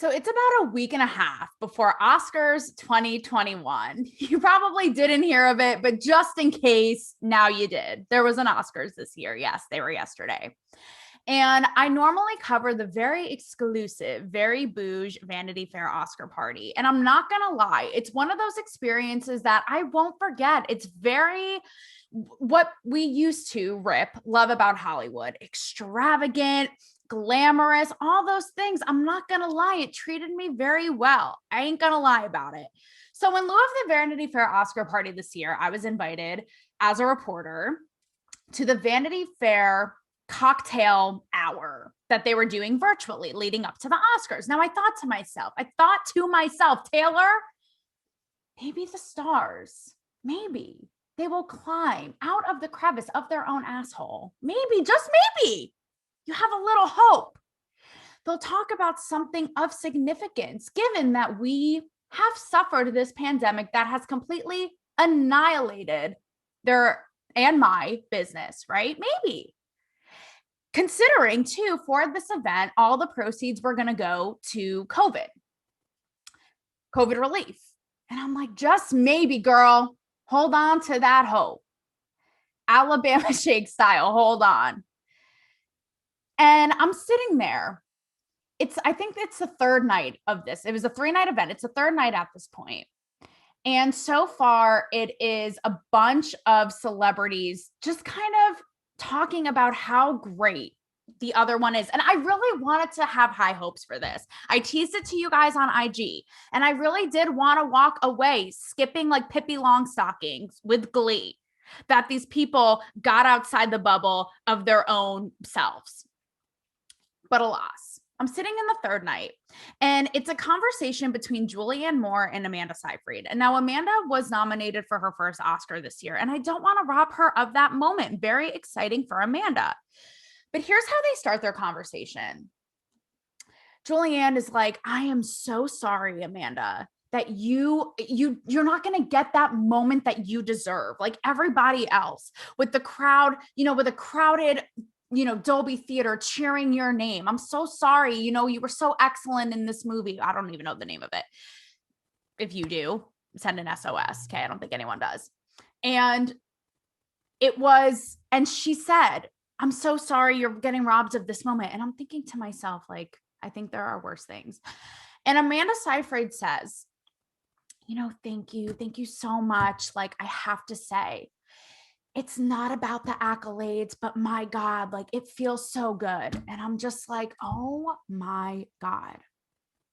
So it's about a week and a half before Oscars 2021. You probably didn't hear of it, but just in case, now you did. There was an Oscars this year. Yes, they were yesterday. And I normally cover the very exclusive, very bouge Vanity Fair Oscar party. And I'm not going to lie, it's one of those experiences that I won't forget. It's very what we used to love about Hollywood, extravagant, glamorous, all those things. I'm not going to lie, it treated me very well. I ain't going to lie about it. So, in lieu of the Vanity Fair Oscar party this year, I was invited as a reporter to the Vanity Fair cocktail hour that they were doing virtually leading up to the Oscars. Now, I thought to myself, Taylor, maybe the stars, maybe they will climb out of the crevice of their own asshole. Maybe, just maybe, you have a little hope. They'll talk about something of significance, given that we have suffered this pandemic that has completely annihilated their and my business, right? Maybe. Considering too, for this event, all the proceeds were going to go to COVID relief. And I'm like, just maybe, girl, hold on to that hope. Alabama Shake style, hold on. And I'm sitting there. I think it's the third night of this. It was a 3-night event. It's the third night at this point. And so far, it is a bunch of celebrities just kind of talking about how great the other one is. And I really wanted to have high hopes for this. I teased it to you guys on IG, and I really did want to walk away skipping like Pippi Longstockings with glee that these people got outside the bubble of their own selves. But alas, I'm sitting in the third night, and it's a conversation between Julianne Moore and Amanda Seyfried. And now Amanda was nominated for her first Oscar this year, and I don't want to rob her of that moment. Very exciting for Amanda. But here's how they start their conversation. Julianne is like, I am so sorry, Amanda, that you're not going to get that moment that you deserve, like everybody else, with the crowd, with a crowded Dolby Theater cheering your name. I'm so sorry. You were so excellent in this movie. I don't even know the name of it. If you do, send an SOS. Okay. I don't think anyone does. And she said, I'm so sorry you're getting robbed of this moment. And I'm thinking to myself, like, I think there are worse things. And Amanda Seyfried says, thank you. Thank you so much. Like, I have to say, it's not about the accolades, but my God, like it feels so good. And I'm just like, oh my God.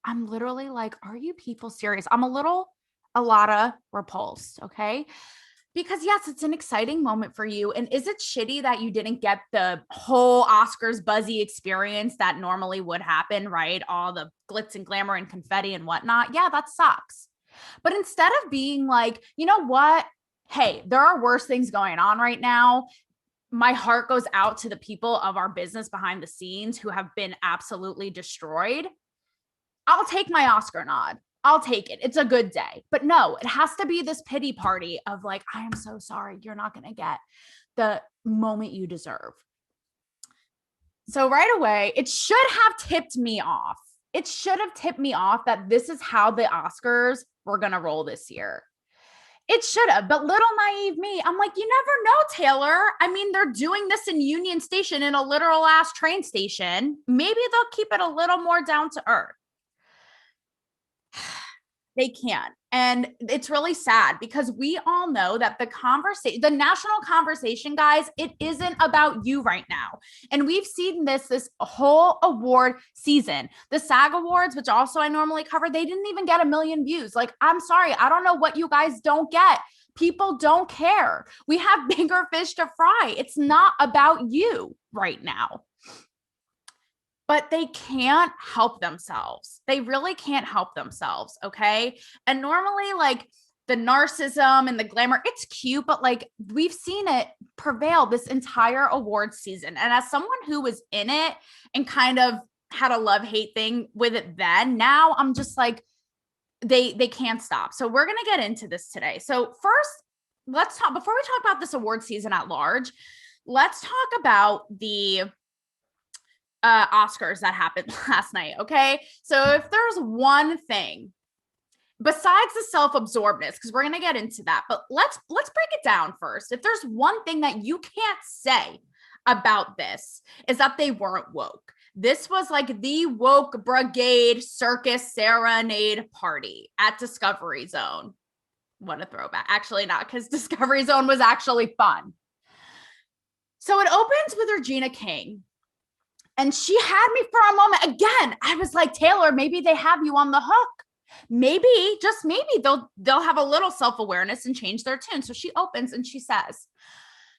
I'm literally like, are you people serious? I'm a lot of repulsed. Okay. Because yes, it's an exciting moment for you. And is it shitty that you didn't get the whole Oscars buzzy experience that normally would happen, right? All the glitz and glamour and confetti and whatnot. Yeah, that sucks. But instead of being like, you know what? Hey, there are worse things going on right now. My heart goes out to the people of our business behind the scenes who have been absolutely destroyed. I'll take my Oscar nod. I'll take it. It's a good day. But no, it has to be this pity party of like, I am so sorry. You're not going to get the moment you deserve. So right away, it should have tipped me off. It should have tipped me off that this is how the Oscars were going to roll this year. It should have, but little naive me, I'm like, you never know, Taylor. I mean, they're doing this in Union Station in a literal ass train station. Maybe they'll keep it a little more down to earth. They can't. And it's really sad because we all know that the national conversation, guys, it isn't about you right now. And we've seen this whole award season. The SAG Awards, which also I normally cover, they didn't even get 1 million views. Like, I'm sorry. I don't know what you guys don't get. People don't care. We have bigger fish to fry. It's not about you right now. But they can't help themselves. They really can't help themselves. Okay. And normally, like the narcissism and the glamour, it's cute, but like we've seen it prevail this entire awards season. And as someone who was in it and kind of had a love-hate thing with it then, now I'm just like, they can't stop. So we're going to get into this today. So first, before we talk about this award season at large, let's talk about the Oscars that happened last night. Okay. So if there's one thing besides the self-absorbedness, because we're going to get into that, but let's break it down first. If there's one thing that you can't say about this, is that they weren't woke. This was like the woke brigade circus serenade party at Discovery Zone. What a throwback. Actually not, because Discovery Zone was actually fun. So it opens with Regina King. And she had me for a moment. Again, I was like, Taylor, maybe they have you on the hook. Maybe, just maybe they'll have a little self-awareness and change their tune. So she opens and she says,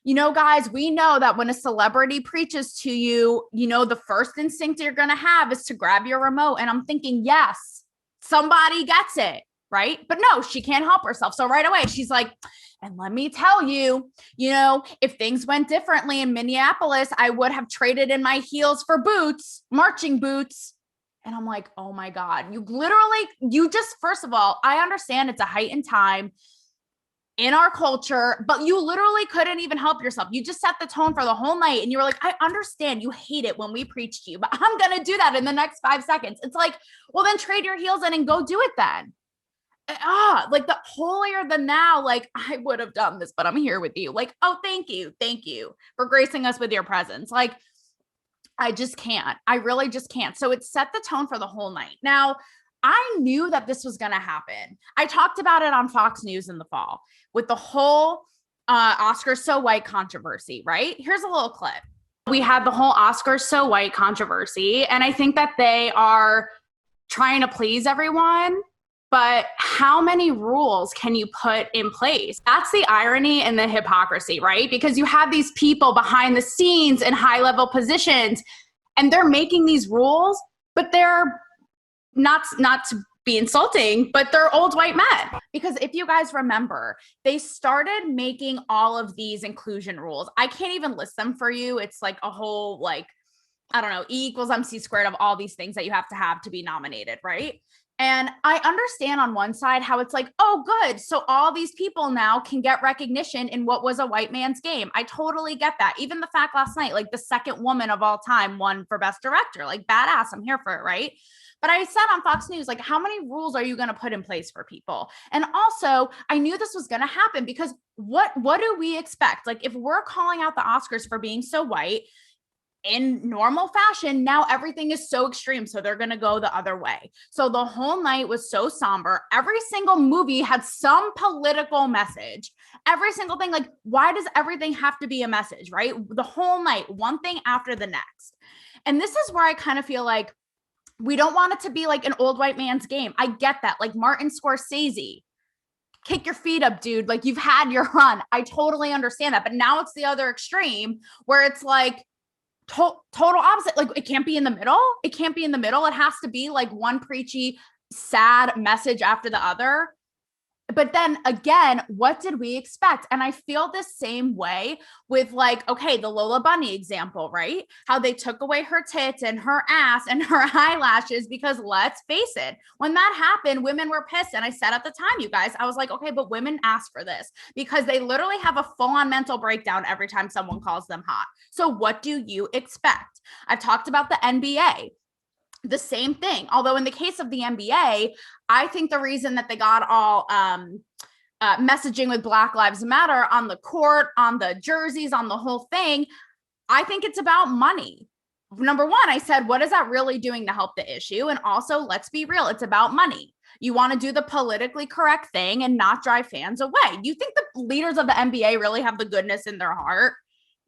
you know, guys, we know that when a celebrity preaches to you, you know, the first instinct you're going to have is to grab your remote. And I'm thinking, yes, somebody gets it, right? But no, she can't help herself. So right away, she's like, and let me tell you, you know, if things went differently in Minneapolis, I would have traded in my heels for boots, marching boots. And I'm like, oh my God, you just, first of all, I understand it's a heightened time in our culture, but you literally couldn't even help yourself. You just set the tone for the whole night. And you were like, I understand you hate it when we preach to you, but I'm going to do that in the next 5 seconds. It's like, well, then trade your heels in and go do it then. Like the holier than thou, like I would have done this, but I'm here with you. Like, oh, thank you for gracing us with your presence. Like, I just can't. I really just can't. So it set the tone for the whole night. Now, I knew that this was going to happen. I talked about it on Fox News in the fall with the whole Oscars So White controversy, right? Here's a little clip. We had the whole Oscars So White controversy, and I think that they are trying to please everyone. But how many rules can you put in place? That's the irony and the hypocrisy, right? Because you have these people behind the scenes in high level positions and they're making these rules, but they're not to be insulting, but they're old white men. Because if you guys remember, they started making all of these inclusion rules. I can't even list them for you. It's like a whole, like, I don't know, E equals MC squared of all these things that you have to be nominated, right? And I understand on one side how it's like, oh, good. So all these people now can get recognition in what was a white man's game. I totally get that. Even the fact last night, like the second woman of all time won for best director, like badass. I'm here for it. Right. But I said on Fox News, like, how many rules are you going to put in place for people? And also, I knew this was going to happen because what do we expect? Like, if we're calling out the Oscars for being so white, in normal fashion, now everything is so extreme. So they're going to go the other way. So the whole night was so somber. Every single movie had some political message. Every single thing, like, why does everything have to be a message, right? The whole night, one thing after the next. And this is where I kind of feel like we don't want it to be like an old white man's game. I get that. Like Martin Scorsese, kick your feet up, dude. Like, you've had your run. I totally understand that. But now it's the other extreme where it's like, total opposite. Like, it can't be in the middle. It can't be in the middle. It has to be like one preachy, sad message after the other. But then again, what did we expect? And I feel the same way with, like, okay, the Lola Bunny example, right? How they took away her tits and her ass and her eyelashes, because let's face it, when that happened, women were pissed. And I said at the time, you guys, I was like, okay, but women ask for this because they literally have a full-on mental breakdown every time someone calls them hot. So what do you expect? I've talked about the NBA. The same thing. Although in the case of the NBA, I think the reason that they got all messaging with Black Lives Matter on the court, on the jerseys, on the whole thing, I think it's about money. Number one, I said, what is that really doing to help the issue? And also, let's be real, it's about money. You want to do the politically correct thing and not drive fans away. You think the leaders of the NBA really have the goodness in their heart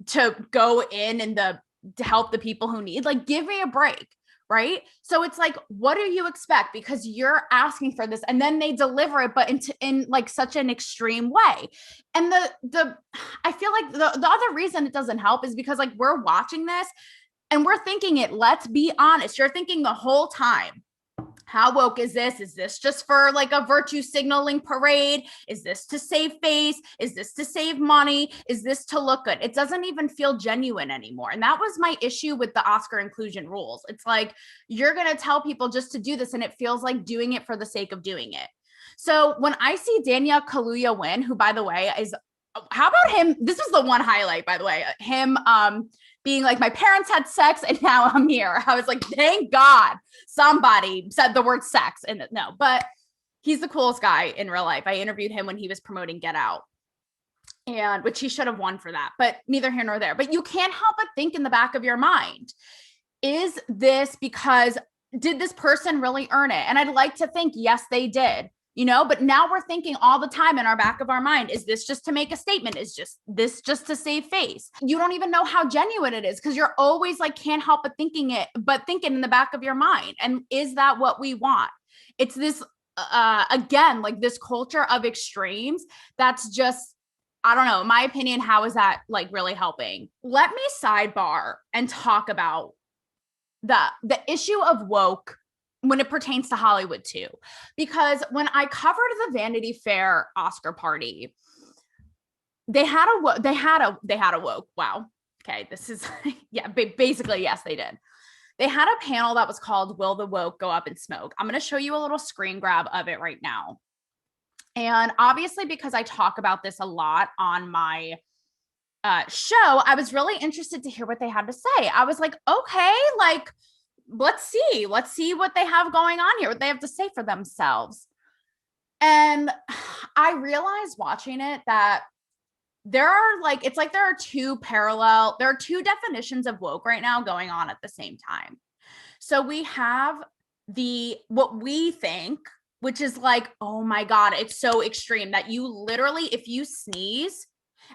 to go in and to help the people who need? Like, give me a break. Right. So it's like, what do you expect? Because you're asking for this and then they deliver it, but in like such an extreme way. And I feel like the other reason it doesn't help is because, like, we're watching this and we're thinking it, let's be honest. You're thinking the whole time, how woke is this? Is this just for like a virtue signaling parade? Is this to save face? Is this to save money? Is this to look good? It doesn't even feel genuine anymore. And that was my issue with the Oscar inclusion rules. It's like, you're going to tell people just to do this, and it feels like doing it for the sake of doing it. So when I see Daniel Kaluuya win, who, by the way, is, how about him? This was the one highlight, by the way, him being like, my parents had sex and now I'm here. I was like, thank God somebody said the word sex. And no, but he's the coolest guy in real life. I interviewed him when he was promoting Get Out, and which he should have won for that, but neither here nor there. But you can't help but think in the back of your mind, is this because did this person really earn it? And I'd like to think, yes, they did, you know, but now we're thinking all the time in our back of our mind, is this just to make a statement? Is this just to save face? You don't even know how genuine it is because you're always like, can't help but thinking in the back of your mind. And is that what we want? It's this, again, like this culture of extremes that's just, I don't know, in my opinion, how is that like really helping? Let me sidebar and talk about the issue of woke when it pertains to Hollywood too. Because when I covered the Vanity Fair Oscar party, they had a woke. Wow. Okay. This is, yeah, basically, yes, they did. They had a panel that was called Will the Woke Go Up in Smoke? I'm going to show you a little screen grab of it right now. And obviously, because I talk about this a lot on my show, I was really interested to hear what they had to say. I was like, okay, like, let's see what they have going on here, what they have to say for themselves. And I realized watching it that there are two definitions of woke right now going on at the same time. So we have what we think, which is like, oh my God, it's so extreme that you literally, if you sneeze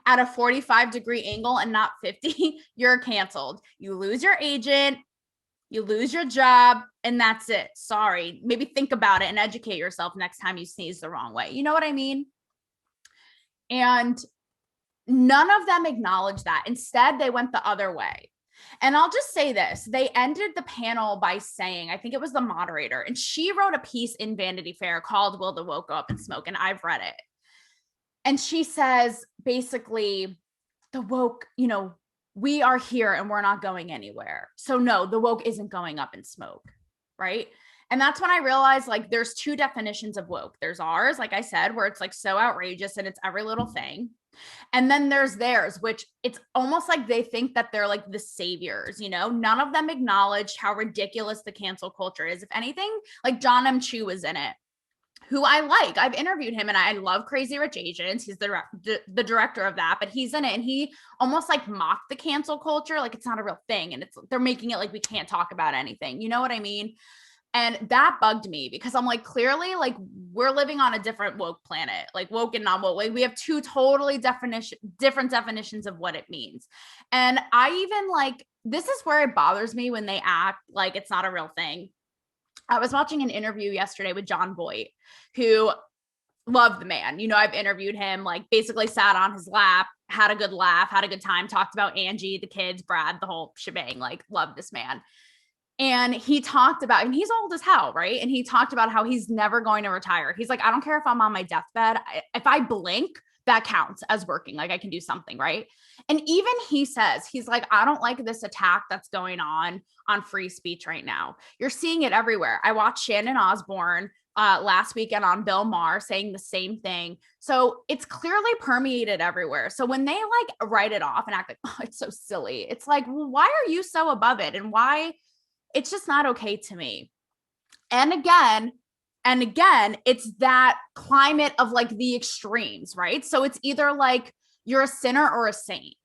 at a 45-degree angle and not 50, you're canceled. You lose your agent, you lose your job, and that's it. Sorry. Maybe think about it and educate yourself next time you sneeze the wrong way. You know what I mean? And none of them acknowledged that. Instead, they went the other way. And I'll just say this. They ended the panel by saying, I think it was the moderator, and she wrote a piece in Vanity Fair called Will the Woke Go Up in Smoke? And I've read it. And she says, basically, the woke, you know, we are here and we're not going anywhere. So no, the woke isn't going up in smoke, right? And that's when I realized, like, there's two definitions of woke. There's ours, like I said, where it's like so outrageous and it's every little thing. And then there's theirs, which it's almost like they think that they're like the saviors, you know? None of them acknowledged how ridiculous the cancel culture is. If anything, like John M. Chu was in it, who I like. I've interviewed him and I love Crazy Rich Asians. He's the director of that, but he's in it and he almost like mocked the cancel culture. Like it's not a real thing. And they're making it like we can't talk about anything. You know what I mean? And that bugged me because I'm like, clearly, like we're living on a different woke planet, like woke and non-woke. Like we have two totally different definitions of what it means. And I even like, this is where it bothers me when they act like it's not a real thing. I was watching an interview yesterday with John Voight, who loved the man. You know, I've interviewed him, like basically sat on his lap, had a good laugh, had a good time, talked about Angie, the kids, Brad, the whole shebang, like loved this man. And he talked about, and he's old as hell, right? And he talked about how he's never going to retire. He's like, I don't care if I'm on my deathbed. If I blink, that counts as working. Like I can do something, right? And even he says, he's like, I don't like this attack that's going on free speech right now. You're seeing it everywhere. I watched Shannon Osborne last weekend on Bill Maher saying the same thing. So it's clearly permeated everywhere. So when they like write it off and act like, oh, it's so silly. It's like, well, why are you so above it? And why? It's just not okay to me. And again, it's that climate of like the extremes, right? So it's either like you're a sinner or a saint.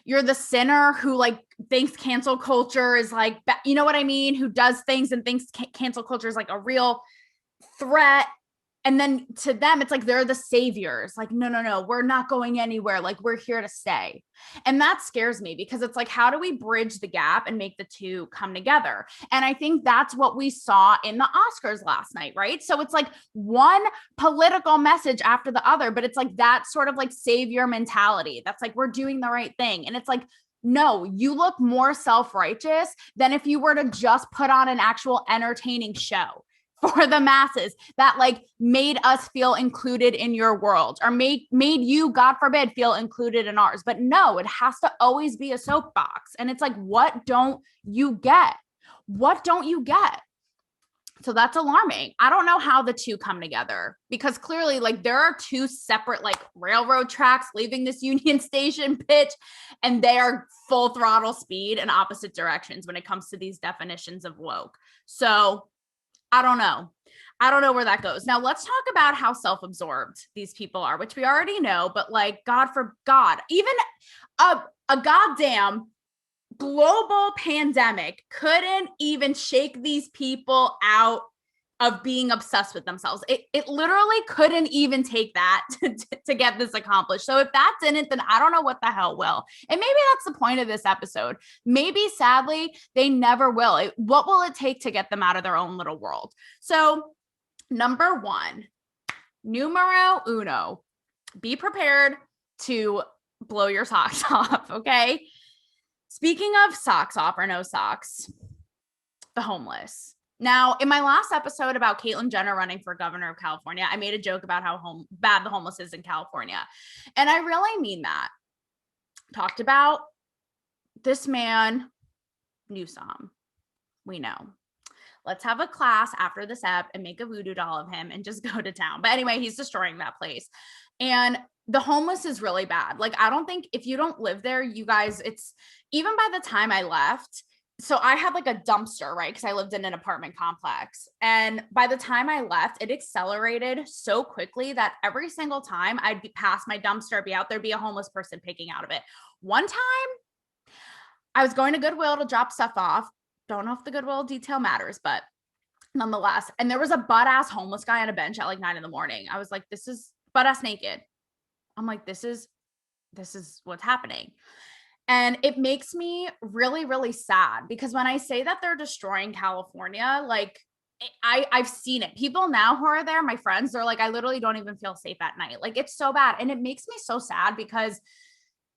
You're the sinner who like thinks cancel culture is like, you know what I mean? Who does things and thinks cancel culture is like a real threat. And then to them, it's like they're the saviors. Like, no, we're not going anywhere. Like, we're here to stay. And that scares me because it's like, how do we bridge the gap and make the two come together? And I think that's what we saw in the Oscars last night, right? So it's like one political message after the other, but it's like that sort of like savior mentality. That's like, we're doing the right thing. And it's like, no, you look more self-righteous than if you were to just put on an actual entertaining show for the masses that like made us feel included in your world or made you, God forbid, feel included in ours. But no, it has to always be a soapbox. And it's like, what don't you get? What don't you get? So that's alarming. I don't know how the two come together, because clearly, like, there are two separate, like, railroad tracks leaving this Union Station pitch, and they are full throttle speed in opposite directions when it comes to these definitions of woke. So I don't know. I don't know where that goes. Now let's talk about how self-absorbed these people are, which we already know, but like, God for God, even a goddamn global pandemic couldn't even shake these people out of being obsessed with themselves. It literally couldn't even take that to get this accomplished. So if that didn't, then I don't know what the hell will. And maybe that's the point of this episode. Maybe sadly, they never will. What will it take to get them out of their own little world? So number one, numero uno, be prepared to blow your socks off, okay? Speaking of socks off or no socks, the homeless. Now, in my last episode about Caitlyn Jenner running for governor of California, I made a joke about how bad the homeless is in California. And I really mean that. Talked about this man, Newsom. We know. Let's have a class after this app and make a voodoo doll of him and just go to town. But anyway, he's destroying that place. And the homeless is really bad. Like, I don't think, if you don't live there, you guys, it's even by the time I left. So I had like a dumpster, right? Because I lived in an apartment complex. And by the time I left, it accelerated so quickly that every single time I'd be past my dumpster, be out there, be a homeless person picking out of it. One time I was going to Goodwill to drop stuff off. Don't know if the Goodwill detail matters, but nonetheless. And there was a butt-ass homeless guy on a bench at like 9 a.m. I was like, this is butt-ass naked. I'm like, this is what's happening. And it makes me really, really sad, because when I say that they're destroying California, like, I've seen it. People now who are there, my friends, they're like, I literally don't even feel safe at night. Like, it's so bad. And it makes me so sad, because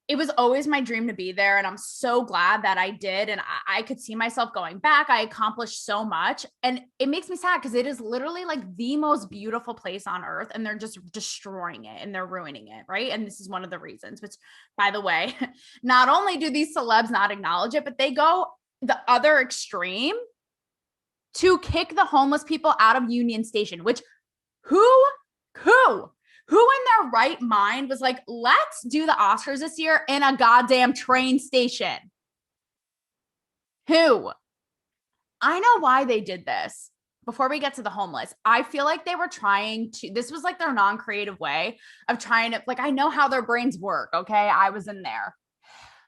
it was always my dream to be there. And I'm so glad that I did. And I could see myself going back. I accomplished so much. And it makes me sad, because it is literally like the most beautiful place on earth. And they're just destroying it and they're ruining it. Right. And this is one of the reasons, which, by the way, not only do these celebs not acknowledge it, but they go the other extreme to kick the homeless people out of Union Station, which who in their right mind was like, let's do the Oscars this year in a goddamn train station? Who? I know why they did this. Before we get to the homeless, I feel like they were trying to, this was like their non-creative way of trying to, like, I know how their brains work. Okay. I was in there,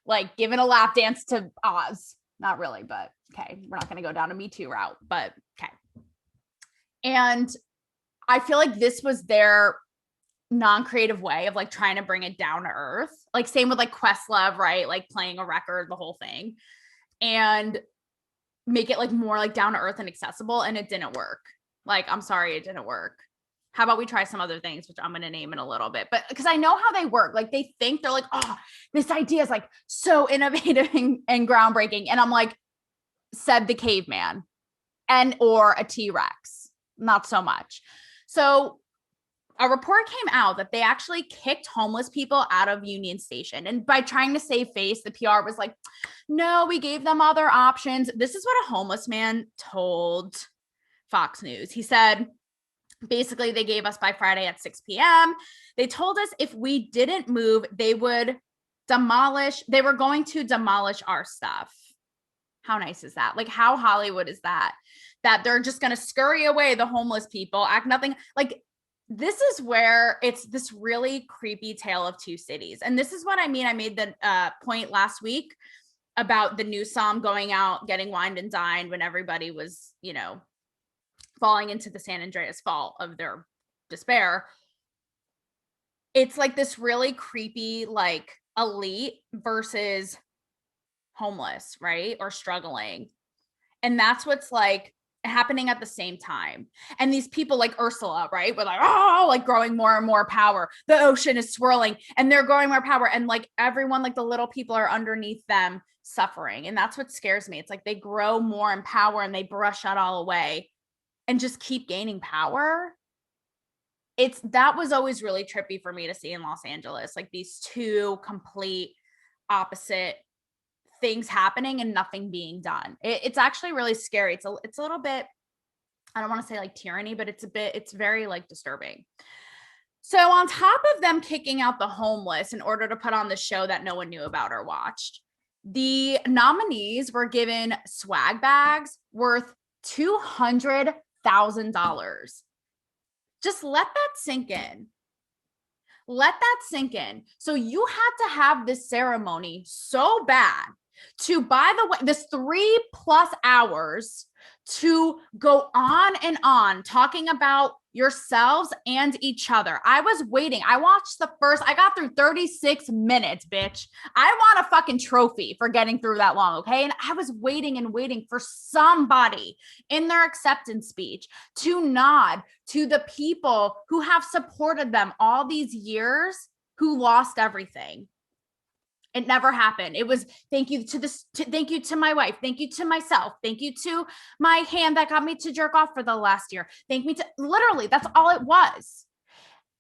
like, giving a lap dance to Oz. Not really, but okay. We're not going to go down a Me Too route, but okay. And I feel like this was their non-creative way of like trying to bring it down to earth. Like, same with like Questlove, right? Like playing a record, the whole thing, and make it like more like down to earth and accessible. And it didn't work. Like, I'm sorry, it didn't work. How about we try some other things, which I'm going to name in a little bit, but because I know how they work. Like, they think, they're like, oh, this idea is like so innovative and groundbreaking. And I'm like, said the caveman or a T-Rex, not so much. So a report came out that they actually kicked homeless people out of Union Station. And by trying to save face, the PR was like, no, we gave them other options. This is what a homeless man told Fox News. He said, basically, they gave us by Friday at 6 p.m. They told us if we didn't move, they were going to demolish our stuff. How nice is that? Like, how Hollywood is that? That they're just going to scurry away the homeless people, act nothing. Like, this is where it's this really creepy tale of two cities. And this is what I mean. I made the point last week about the Newsom going out, getting wined and dined when everybody was, falling into the San Andreas fault of their despair. It's like this really creepy, like, elite versus homeless, right? Or struggling. And that's what's like happening at the same time. And these people like Ursula, right? We're like, oh, like growing more and more power. The ocean is swirling and they're growing more power. And like everyone, like the little people are underneath them suffering. And that's what scares me. It's like they grow more in power and they brush that all away and just keep gaining power. That was always really trippy for me to see in Los Angeles, like these two complete opposite things happening and nothing being done. It's actually really scary. It's a little bit I don't want to say like tyranny, but it's very like disturbing. So on top of them kicking out the homeless in order to put on the show that no one knew about or watched, the nominees were given swag bags worth $200,000. Just let that sink in. Let that sink in. So you had to have this ceremony so bad to, by the way, this 3+ hours to go on and on talking about yourselves and each other. I was waiting. I got through 36 minutes, bitch. I want a fucking trophy for getting through that long, okay? And I was waiting and waiting for somebody in their acceptance speech to nod to the people who have supported them all these years, who lost everything. It never happened. It was thank you to my wife. Thank you to myself. Thank you to my hand that got me to jerk off for the last year. Thank me to, literally, that's all it was.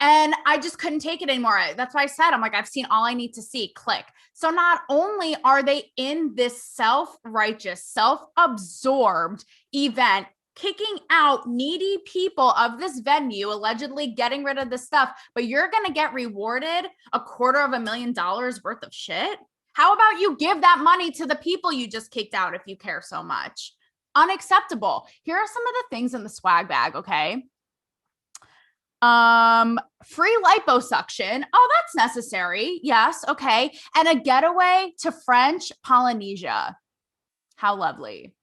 And I just couldn't take it anymore. That's why I said, I'm like, I've seen all I need to see. Click. So not only are they in this self-righteous, self-absorbed event, kicking out needy people of this venue, allegedly getting rid of the stuff, but you're going to get rewarded $250,000 worth of shit. How about you give that money to the people you just kicked out if you care so much? Unacceptable. Here are some of the things in the swag bag, okay? Free liposuction. Oh, that's necessary. Yes, okay. And a getaway to French Polynesia. How lovely.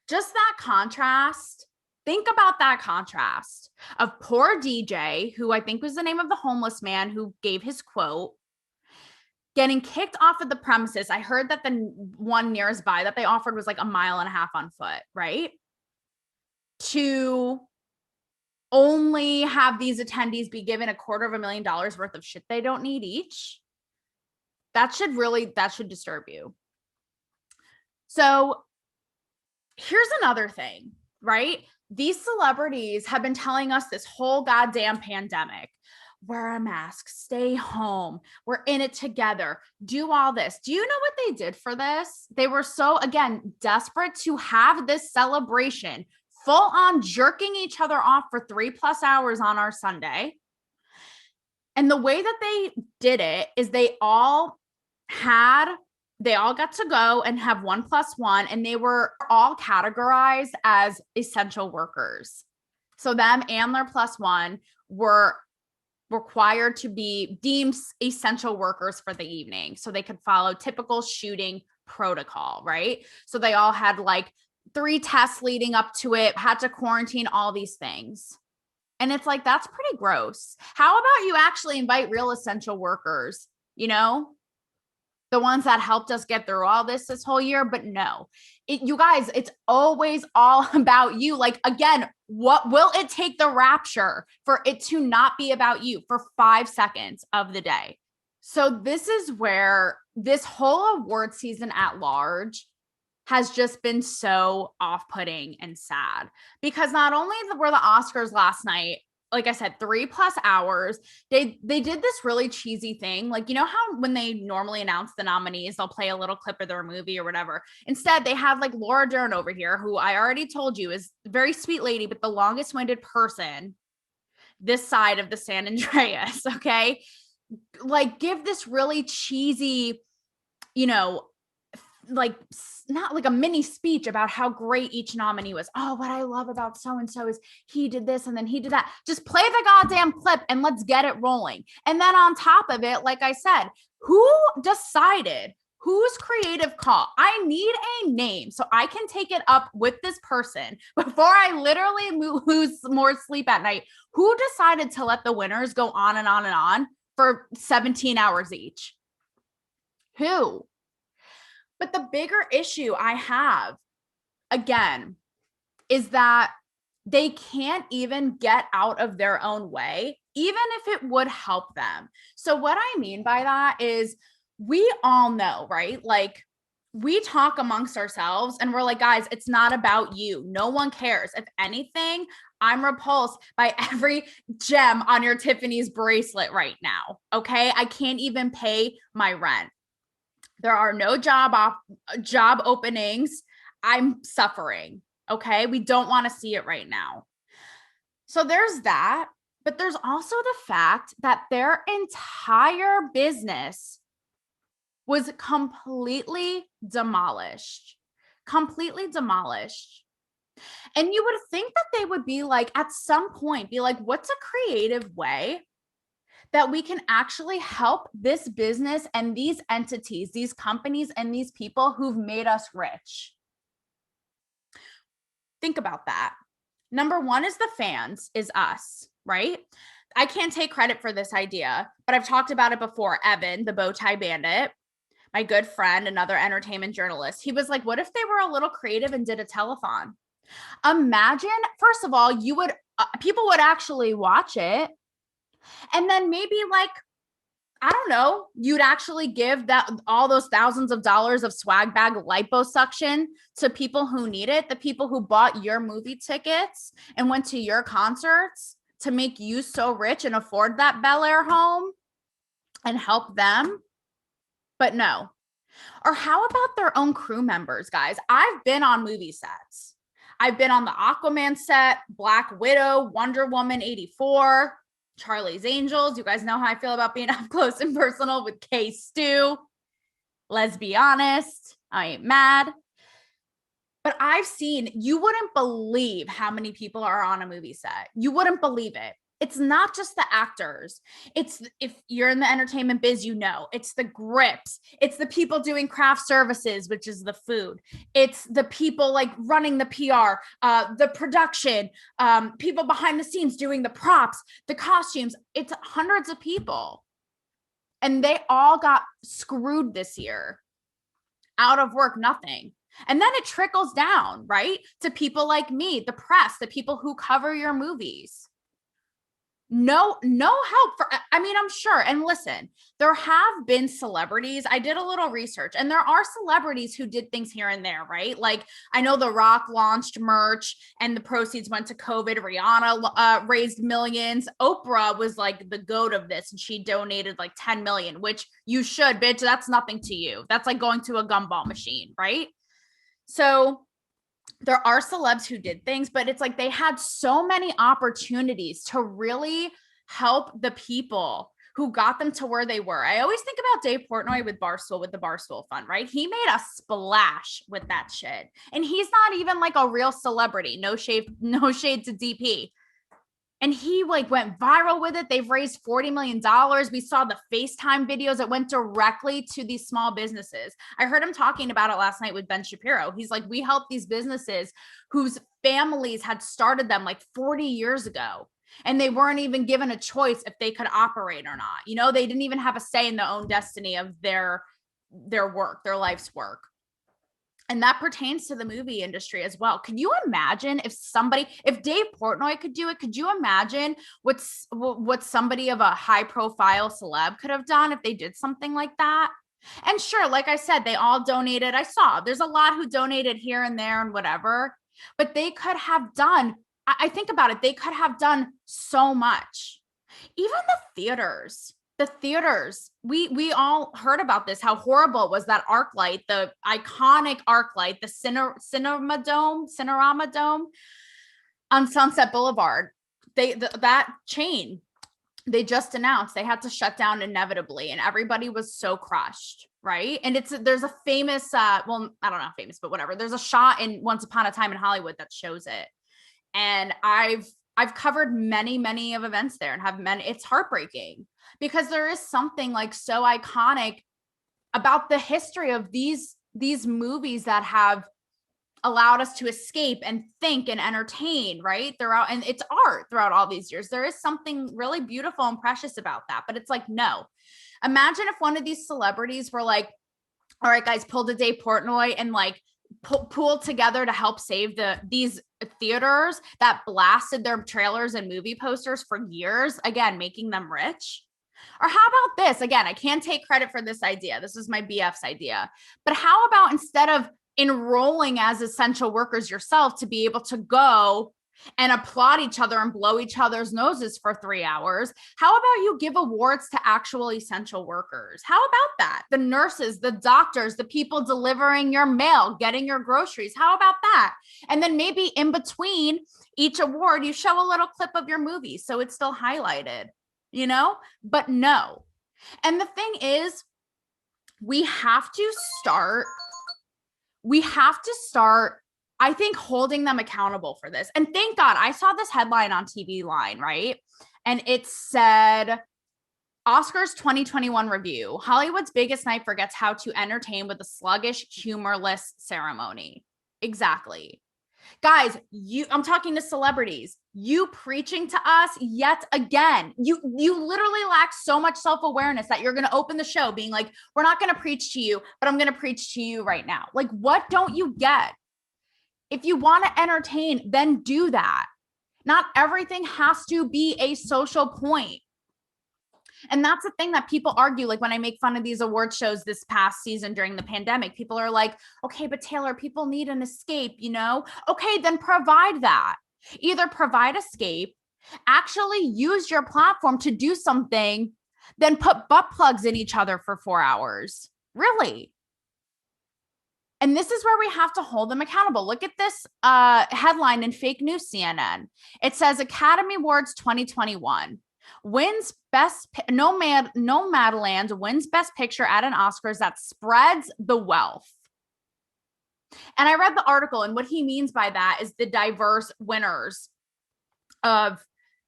Just that contrast. Think about that contrast of poor DJ, who I think was the name of the homeless man who gave his quote, getting kicked off of the premises. I heard that the one nearest by that they offered was like 1.5 miles on foot, right? To only have these attendees be given $250,000 worth of shit they don't need each. That should disturb you. So here's another thing, right? These celebrities have been telling us this whole goddamn pandemic, wear a mask, stay home, we're in it together, do all this. Do you know what they did for this? They were so, again, desperate to have this celebration, full on jerking each other off for 3+ hours on our Sunday. And the way that they did it is they all got to go and have 1+1, and they were all categorized as essential workers. So them and their +1 were required to be deemed essential workers for the evening so they could follow typical shooting protocol, right? So they all had like 3 tests leading up to it, had to quarantine, all these things. And it's like, that's pretty gross. How about you actually invite real essential workers, you know? The ones that helped us get through all this whole year, but no, you guys, it's always all about you. Like, again, what will it take the rapture for it to not be about you for 5 seconds of the day? So this is where this whole award season at large has just been so off-putting and sad, because not only were the Oscars last night, like I said, 3+ hours. They did this really cheesy thing. Like, you know how when they normally announce the nominees, they'll play a little clip of their movie or whatever. Instead, they had like Laura Dern over here, who I already told you is a very sweet lady, but the longest winded person this side of the San Andreas. Okay. Like, give this really cheesy, you know, like not like a mini speech about how great each nominee was. Oh, what I love about so-and-so is he did this and then he did that. Just play the goddamn clip and let's get it rolling. And then on top of it, like I said, who decided, whose creative call? I need a name so I can take it up with this person before I literally lose more sleep at night. Who decided to let the winners go on and on and on for 17 hours each? Who? But the bigger issue I have, again, is that they can't even get out of their own way, even if it would help them. So what I mean by that is, we all know, right? Like, we talk amongst ourselves and we're like, guys, it's not about you. No one cares. If anything, I'm repulsed by every gem on your Tiffany's bracelet right now. Okay. I can't even pay my rent. There are no job openings. I'm suffering. Okay. We don't want to see it right now. So there's that. But there's also the fact that their entire business was completely demolished. Completely demolished. And you would think that they would be like, at some point, be like, what's a creative way that we can actually help this business and these entities, these companies, and these people who've made us rich? Think about that. Number one is the fans, is us, right? I can't take credit for this idea, but I've talked about it before. Evan, the bow tie bandit, my good friend, another entertainment journalist, he was like, what if they were a little creative and did a telethon? Imagine, first of all, you would, people would actually watch it. And then maybe like, I don't know, you'd actually give that all those thousands of dollars of swag bag liposuction to people who need it, the people who bought your movie tickets and went to your concerts to make you so rich and afford that Bel Air home and help them. But no. Or how about their own crew members, guys? I've been on movie sets. I've been on the Aquaman set, Black Widow, Wonder Woman 84, Charlie's Angels. You guys know how I feel about being up close and personal with Kay Stu. Let's be honest, I ain't mad. But I've seen, you wouldn't believe how many people are on a movie set. You wouldn't believe it. It's not just the actors. It's, if you're in the entertainment biz, you know, it's the grips. It's the people doing craft services, which is the food. It's the people like running the PR, the production, people behind the scenes doing the props, the costumes. It's hundreds of people. And they all got screwed this year. Out of work, nothing. And then it trickles down, right? To people like me, the press, the people who cover your movies. No help for, I mean, I'm sure. And listen, there have been celebrities. I did a little research and there are celebrities who did things here and there, right? Like I know The Rock launched merch and the proceeds went to COVID. Rihanna raised millions. Oprah was like the goat of this and she donated like 10 million, which you should, bitch. That's nothing to you. That's like going to a gumball machine, right? So there are celebs who did things, but it's like they had so many opportunities to really help the people who got them to where they were. I always think about Dave Portnoy with Barstool, with the Barstool Fund, right? He made a splash with that shit. And he's not even like a real celebrity. No shade to DP. And he like went viral with it. They've raised $40 million. We saw the FaceTime videos that went directly to these small businesses. I heard him talking about it last night with Ben Shapiro. He's like, we help these businesses whose families had started them like 40 years ago. And they weren't even given a choice if they could operate or not. You know, they didn't even have a say in the own destiny of their work, their life's work. And that pertains to the movie industry as well. Can you imagine if Dave Portnoy could do it, could you imagine what somebody of a high profile celeb could have done if they did something like that? And sure, like I said, they all donated. I saw there's a lot who donated here and there and whatever, but they could have done, I think about it, they could have done so much. Even the theaters, we all heard about this, how horrible was that ArcLight, the iconic ArcLight, the Cinerama Dome on Sunset Boulevard. That chain, they just announced they had to shut down inevitably, and everybody was so crushed, right? And there's a famous, well, I don't know, famous, but whatever. There's a shot in Once Upon a Time in Hollywood that shows it, and I've covered many of events there and have many. It's heartbreaking because there is something like so iconic about the history of these movies that have allowed us to escape and think and entertain, right? Throughout, and it's art throughout all these years. There is something really beautiful and precious about that. But it's like, no. Imagine if one of these celebrities were like, all right, guys, pull the Dave Portnoy and like pooled together to help save these theaters that blasted their trailers and movie posters for years, again, making them rich. Or how about this? Again, I can't take credit for this idea. This is my BF's idea. But how about instead of enrolling as essential workers yourself to be able to go and applaud each other and blow each other's noses for 3 hours. How about you give awards to actual essential workers? How about that? The nurses, the doctors, the people delivering your mail, getting your groceries. How about that? And then maybe in between each award, you show a little clip of your movie so it's still highlighted, you know? But no. And the thing is, we have to start, I think, holding them accountable for this. And thank God I saw this headline on TV Line, right? And it said, Oscars 2021 review, Hollywood's biggest night forgets how to entertain with a sluggish, humorless ceremony. Exactly. Guys, I'm talking to celebrities. You preaching to us yet again. You literally lack so much self-awareness that you're going to open the show being like, we're not going to preach to you, but I'm going to preach to you right now. Like, what don't you get? If you want to entertain, then do that. Not everything has to be a social point. And that's the thing that people argue. Like when I make fun of these award shows this past season during the pandemic, people are like, okay, but Taylor, people need an escape, you know? Okay, then provide that. Either provide escape, actually use your platform to do something, then put butt plugs in each other for 4 hours. Really? And this is where we have to hold them accountable. Look at this headline in fake news CNN. It says Academy Awards 2021 wins best Nomadland wins best picture at an Oscars that spreads the wealth. And I read the article, and what he means by that is the diverse winners of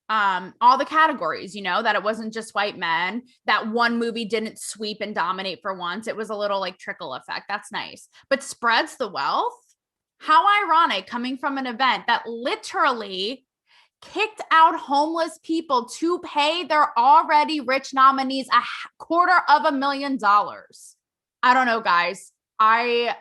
all the categories, you know, that it wasn't just white men, that one movie didn't sweep and dominate for once. It was a little like trickle effect. That's nice. But spreads the wealth? How ironic, coming from an event that literally kicked out homeless people to pay their already rich nominees $250,000. I don't know, guys. I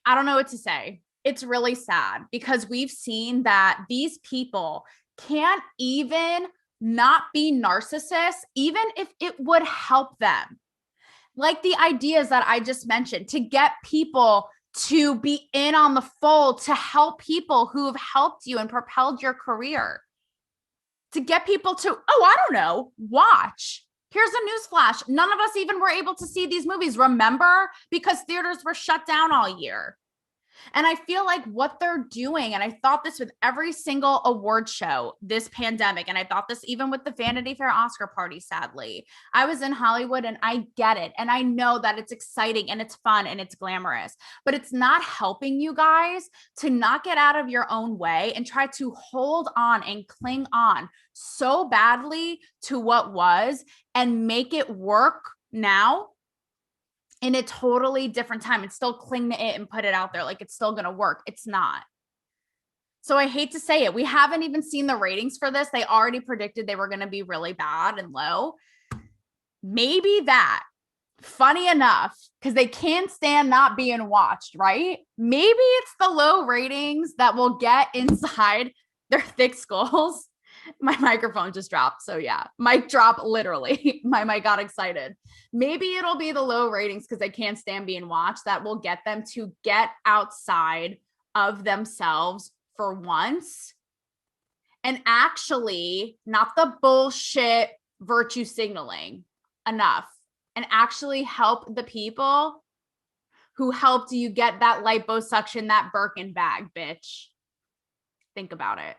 don't know what to say. It's really sad because we've seen that these people can't even not be narcissists, even if it would help them. Like the ideas that I just mentioned, to get people to be in on the fold, to help people who have helped you and propelled your career, to get people to, oh, I don't know, watch. Here's a news flash. None of us even were able to see these movies, remember? Because theaters were shut down all year. And I feel like what they're doing, and I thought this with every single award show this pandemic, and I thought this even with the Vanity Fair Oscar party, sadly. I was in Hollywood and I get it. And I know that it's exciting and it's fun and it's glamorous, but it's not helping you guys to not get out of your own way and try to hold on and cling on so badly to what was and make it work now in a totally different time and still cling to it and put it out there like it's still going to work. It's not. So I hate to say it. We haven't even seen the ratings for this. They already predicted they were going to be really bad and low. Maybe that, funny enough, because they can't stand not being watched, right? Maybe it's the low ratings that will get inside their thick skulls. My microphone just dropped. So yeah, mic drop, literally. My mic got excited. Maybe it'll be the low ratings because they can't stand being watched that will get them to get outside of themselves for once and actually not the bullshit virtue signaling enough and actually help the people who helped you get that liposuction, that Birkin bag, bitch. Think about it.